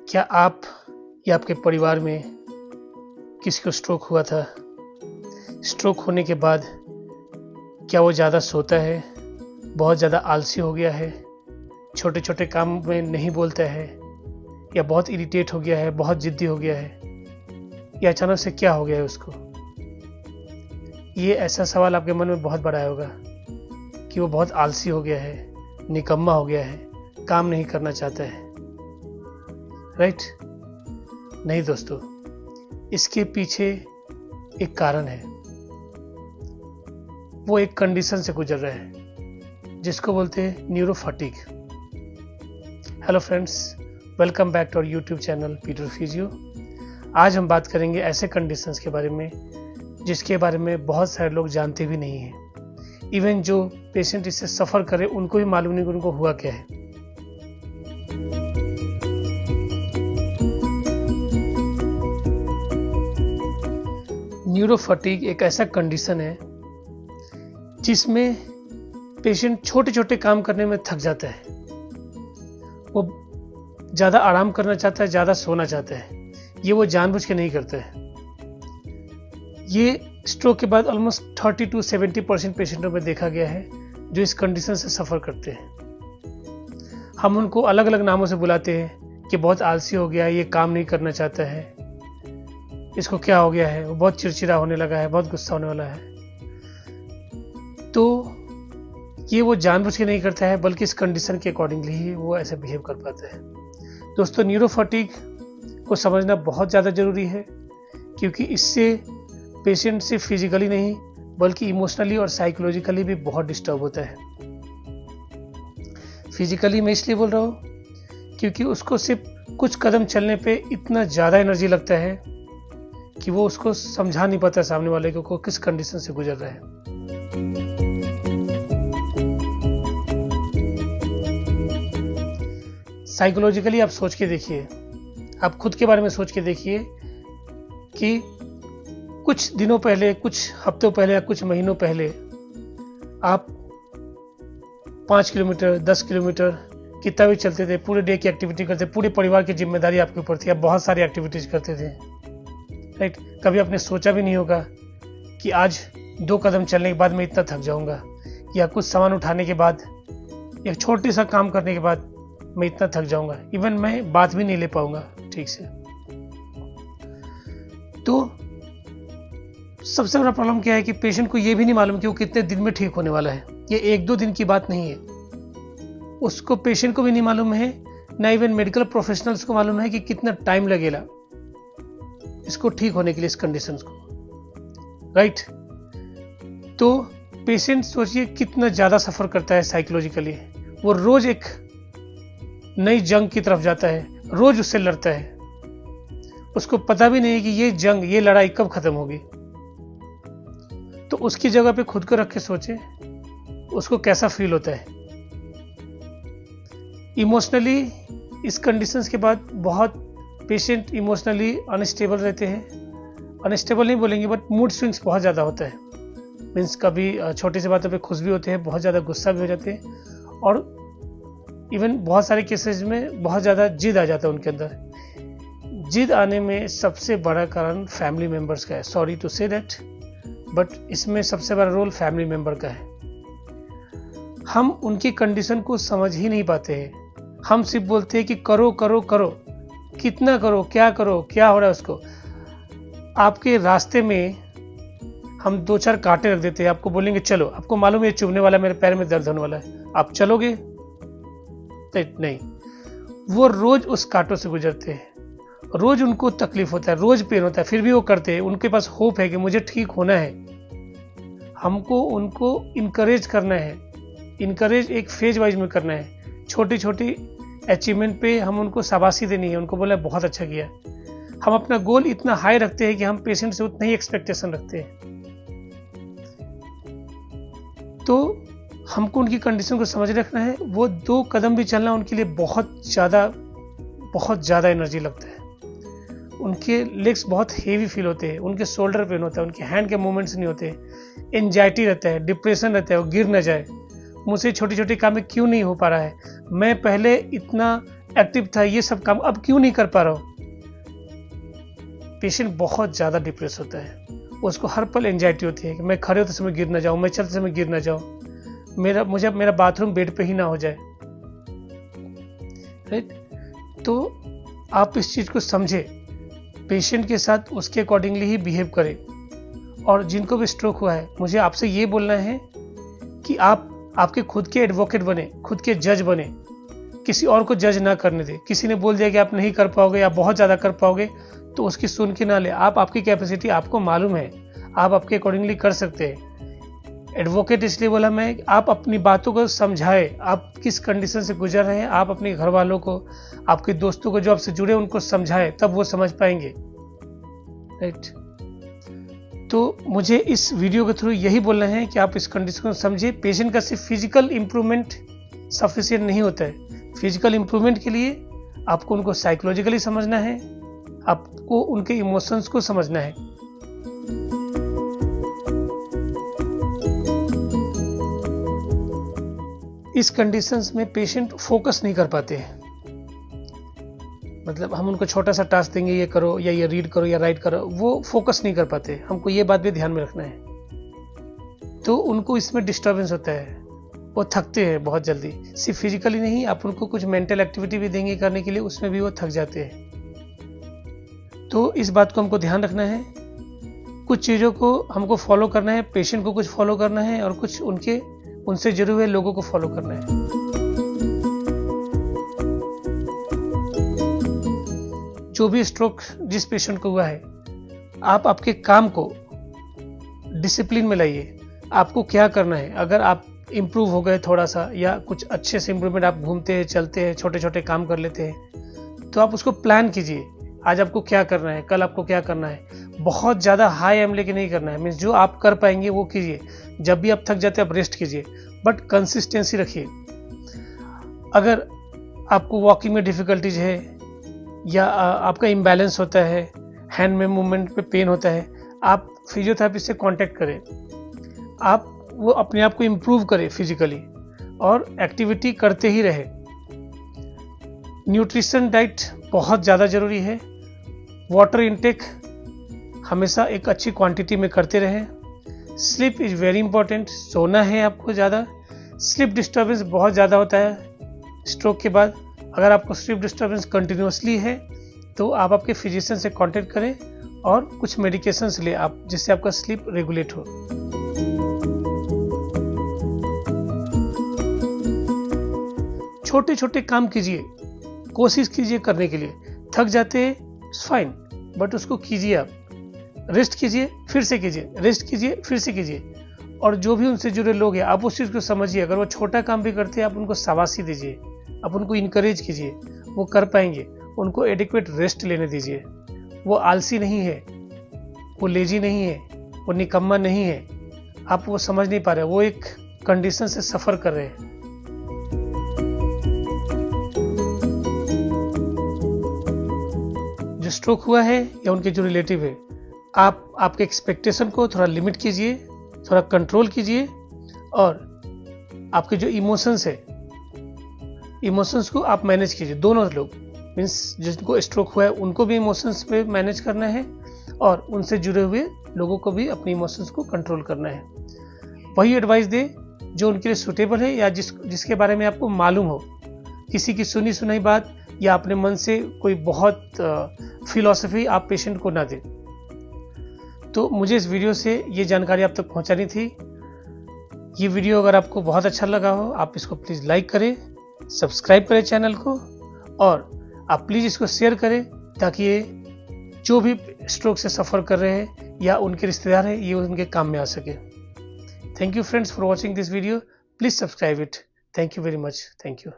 क्या आप या आपके परिवार में किसी को स्ट्रोक हुआ था? स्ट्रोक होने के बाद क्या वो ज़्यादा सोता है, बहुत ज़्यादा आलसी हो गया है, छोटे छोटे काम में नहीं बोलता है, या बहुत इरिटेट हो गया है, बहुत ज़िद्दी हो गया है, या अचानक से क्या हो गया है उसको? ये ऐसा सवाल आपके मन में बहुत बड़ा होगा कि वो बहुत आलसी हो गया है, निकम्मा हो गया है, काम नहीं करना चाहता है, राइट? नहीं दोस्तों, इसके पीछे एक कारण है। वो एक कंडीशन से गुजर रहा है जिसको बोलते हैं neurofatigue. Hello friends, welcome back to our YouTube channel Peter physio. आज हम बात करेंगे ऐसे कंडीशंस के बारे में जिसके बारे में बहुत सारे लोग जानते भी नहीं हैं। इवन जो पेशेंट इससे सफ़र करे उनको भी मालूम नहीं कि उनको हुआ क्या है। न्यूरोफैटिग एक ऐसा कंडीशन है जिसमें पेशेंट छोटे छोटे काम करने में थक जाता है। वो ज़्यादा आराम करना चाहता है, ज़्यादा सोना चाहता है। ये वो जानबूझ के नहीं करता है। ये स्ट्रोक के बाद ऑलमोस्ट 30 to 70% पेशेंटों में देखा गया है जो इस कंडीशन से सफ़र करते हैं। हम उनको अलग अलग नामों से बुलाते हैं कि बहुत आलसी हो गया है, ये काम नहीं करना चाहता है, इसको क्या हो गया है, वो बहुत चिड़चिड़ा होने लगा है, बहुत गुस्सा होने वाला है। तो ये वो जानबूझ के नहीं करता है, बल्कि इस कंडीशन के अकॉर्डिंगली ही वो ऐसे बिहेव कर पाता है। दोस्तों, न्यूरोफैटिग को समझना बहुत ज़्यादा ज़रूरी है, क्योंकि इससे पेशेंट सिर्फ फिजिकली नहीं बल्कि इमोशनली और साइकोलॉजिकली भी बहुत डिस्टर्ब होता है। फिजिकली मैं इसलिए बोल रहा हूँ क्योंकि उसको सिर्फ कुछ कदम चलने पे इतना ज़्यादा एनर्जी लगता है कि वो उसको समझा नहीं पाता सामने वाले को किस कंडीशन से गुजर रहा है। साइकोलॉजिकली आप सोच के देखिए, आप खुद के बारे में सोच के देखिए कि कुछ दिनों पहले, कुछ हफ्तों पहले या कुछ महीनों पहले आप 5 किलोमीटर, 10 किलोमीटर कितना भी चलते थे, पूरे डे की एक्टिविटी करते, पूरे परिवार की जिम्मेदारी आपके ऊपर थी, आप बहुत सारी एक्टिविटीज करते थे, राइट? कभी आपने सोचा भी नहीं होगा कि आज 2 कदम चलने के बाद मैं इतना थक जाऊंगा, या कुछ सामान उठाने के बाद, एक छोटी सा काम करने के बाद मैं इतना थक जाऊंगा, इवन मैं बात भी नहीं ले पाऊंगा ठीक से। तो सबसे बड़ा प्रॉब्लम क्या है कि पेशेंट को ये भी नहीं मालूम कि वो कितने दिन में ठीक होने वाला है। ये 1-2 दिन की बात नहीं है। उसको, पेशेंट को भी नहीं मालूम है, ना इवन मेडिकल प्रोफेशनल्स को मालूम है कि कितना टाइम लगेगा इसको ठीक होने के लिए, इस कंडीशन को, राइट? तो पेशेंट सोचिए कितना ज़्यादा सफ़र करता है साइकोलॉजिकली। वो रोज एक नई जंग की तरफ जाता है, रोज उससे लड़ता है। उसको पता भी नहीं है कि ये जंग, ये लड़ाई कब खत्म होगी। तो उसकी जगह पे खुद को रख के सोचे उसको कैसा फील होता है। इमोशनली इस कंडीशंस के बाद बहुत पेशेंट इमोशनली अनस्टेबल रहते हैं। अनस्टेबल नहीं बोलेंगे, बट मूड स्विंग्स बहुत ज़्यादा होता है। मीन्स कभी छोटी सी बातों पे खुश भी होते हैं, बहुत ज़्यादा गुस्सा भी हो जाते हैं, और इवन बहुत सारे केसेस में बहुत ज़्यादा जिद आ जाता है उनके अंदर। जिद आने में सबसे बड़ा कारण फैमिली मेम्बर्स का है। Sorry to say that, but इसमें सबसे बड़ा रोल फैमिली मेम्बर का है। हम उनकी कंडीशन को समझ ही नहीं पाते हैं। हम सिर्फ बोलते हैं कि करो करो करो, कितना करो, क्या हो रहा है उसको। आपके रास्ते में हम 2-4 कांटे रख देते हैं, आपको बोलेंगे चलो, आपको मालूम है चुभने वाला, मेरे पैर में दर्द होने वाला है, आप चलोगे? नहीं, वो रोज उस कांटों से गुजरते हैं, रोज उनको तकलीफ होता है, रोज पेन होता है, फिर भी वो करते हैं। उनके पास होप है कि मुझे ठीक होना है। हमको उनको इनकरेज करना है। इनकरेज एक फेज वाइज में करना है। छोटी छोटी अचीवमेंट पे हम उनको शाबाशी देनी है, उनको बोला बहुत अच्छा किया। हम अपना गोल इतना हाई रखते हैं कि हम पेशेंट से उतना ही एक्सपेक्टेशन रखते हैं। तो हमको उनकी कंडीशन को समझ रखना है। वो 2 कदम भी चलना उनके लिए बहुत ज़्यादा एनर्जी लगता है। उनके लेग्स बहुत हेवी फील होते हैं, उनके शोल्डर पेन होता है, उनके हैंड के मूवमेंट्स नहीं होते, एंजाइटी रहता है, डिप्रेशन रहता है, वो गिर न जाए, मुझसे छोटी छोटी काम में क्यों नहीं हो पा रहा है, मैं पहले इतना एक्टिव था, ये सब काम अब क्यों नहीं कर पा रहा हूँ। पेशेंट बहुत ज़्यादा डिप्रेस होता है, उसको हर पल एंजाइटी होती है कि मैं खड़े होते समय गिर ना जाऊँ, मैं चलते समय गिर ना जाऊँ, मेरा बाथरूम बेड पे ही ना हो जाए, राइट। तो आप इस चीज़ को समझे, पेशेंट के साथ उसके अकॉर्डिंगली ही बिहेव करें। और जिनको भी स्ट्रोक हुआ है, मुझे आपसे ये बोलना है कि आप आपके खुद के एडवोकेट बने, खुद के जज बने, किसी और को जज ना करने दें। किसी ने बोल दिया कि आप नहीं कर पाओगे या बहुत ज़्यादा कर पाओगे, तो उसकी सुन के ना ले। आप, आपकी कैपेसिटी आपको मालूम है, आप आपके अकॉर्डिंगली कर सकते हैं। एडवोकेट इसलिए बोला मैं, आप अपनी बातों को समझाए, आप किस कंडीशन से गुजर रहे हैं, आप अपने घर वालों को, आपके दोस्तों को जो आपसे जुड़े उनको समझाए, तब वो समझ पाएंगे, राइट। तो मुझे इस वीडियो के थ्रू यही बोलना है कि आप इस कंडीशन को समझे। पेशेंट का सिर्फ फिजिकल इंप्रूवमेंट सफिशिएंट नहीं होता है। फिजिकल इंप्रूवमेंट के लिए आपको उनको साइकोलॉजिकली समझना है, आपको उनके इमोशंस को समझना है। इस कंडीशंस में पेशेंट फोकस नहीं कर पाते हैं। मतलब हम उनको छोटा सा टास्क देंगे, ये करो या ये रीड करो या राइट करो, वो फोकस नहीं कर पाते। हमको ये बात भी ध्यान में रखना है। तो उनको इसमें डिस्टर्बेंस होता है, वो थकते हैं बहुत जल्दी। सिर्फ फिजिकली नहीं, आप उनको कुछ मेंटल एक्टिविटी भी देंगे करने के लिए, उसमें भी वो थक जाते हैं। तो इस बात को हमको ध्यान रखना है। कुछ चीज़ों को हमको फॉलो करना है, पेशेंट को कुछ फॉलो करना है और कुछ उनसे जुड़े हुए लोगों को फॉलो करना है। जो भी स्ट्रोक जिस पेशेंट को हुआ है, आप आपके काम को डिसिप्लिन में लाइए। आपको क्या करना है, अगर आप इम्प्रूव हो गए थोड़ा सा या कुछ अच्छे से इम्प्रूवमेंट, आप घूमते हैं, चलते हैं, छोटे छोटे काम कर लेते हैं, तो आप उसको प्लान कीजिए। आज आपको क्या करना है, कल आपको क्या करना है। बहुत ज़्यादा हाई एम लेके नहीं करना है, मीन्स जो आप कर पाएंगे वो कीजिए। जब भी आप थक जाते हैं आप रेस्ट कीजिए, बट कंसिस्टेंसी रखिए। अगर आपको वॉकिंग में डिफिकल्टीज है या आपका इम्बैलेंस होता है, हैंड में मूवमेंट पे पेन होता है, आप फिजियोथेरेपिस्ट से कांटेक्ट करें। आप वो अपने आप को इम्प्रूव करें फिजिकली और एक्टिविटी करते ही रहे। न्यूट्रिशन डाइट बहुत ज़्यादा ज़रूरी है। वाटर इनटेक हमेशा एक अच्छी क्वांटिटी में करते रहें। स्लीप इज़ वेरी इंपॉर्टेंट, सोना है आपको ज़्यादा। स्लीप डिस्टर्बेंस बहुत ज़्यादा होता है स्ट्रोक के बाद। अगर आपको स्लीप डिस्टर्बेंस कंटिन्यूसली है तो आप आपके फिजिशियन से कांटेक्ट करें और कुछ मेडिकेशंस ले आप, जिससे आपका स्लीप रेगुलेट हो। छोटे छोटे काम कीजिए, कोशिश कीजिए करने के लिए। थक जाते हैं, फाइन, बट उसको कीजिए। आप रेस्ट कीजिए, फिर से कीजिए, रेस्ट कीजिए, फिर से कीजिए। और जो भी उनसे जुड़े लोग हैं, आप उस चीज़ को समझिए। अगर वो छोटा काम भी करते हैं, आप उनको शाबाशी दीजिए, आप उनको इनकरेज कीजिए, वो कर पाएंगे। उनको एडिक्वेट रेस्ट लेने दीजिए। वो आलसी नहीं है, वो लेजी नहीं है, वो निकम्मा नहीं है। आप वो समझ नहीं पा रहे, वो एक कंडीशन से सफ़र कर रहे हैं। जो स्ट्रोक हुआ है या उनके जो रिलेटिव है, आप आपके एक्सपेक्टेशन को थोड़ा लिमिट कीजिए, थोड़ा कंट्रोल कीजिए। और आपके जो इमोशंस है, इमोशंस को आप मैनेज कीजिए। दोनों लोग, मीन्स जिनको स्ट्रोक हुआ है उनको भी इमोशंस पे मैनेज करना है और उनसे जुड़े हुए लोगों को भी अपनी इमोशंस को कंट्रोल करना है। वही एडवाइस दे जो उनके लिए सूटेबल है या जिसके बारे में आपको मालूम हो। किसी की सुनी सुनाई बात या अपने मन से कोई बहुत फिलॉसफी आप पेशेंट को ना दें। तो मुझे इस वीडियो से ये जानकारी आप तक पहुंचानी थी। ये वीडियो अगर आपको बहुत अच्छा लगा हो, आप इसको प्लीज़ लाइक करें, सब्सक्राइब करें चैनल को, और आप प्लीज़ इसको शेयर करें ताकि ये जो भी स्ट्रोक से सफ़र कर रहे हैं या उनके रिश्तेदार हैं, ये उनके काम में आ सके। Thank you friends for watching this video. Please subscribe it. Thank you very much. Thank you.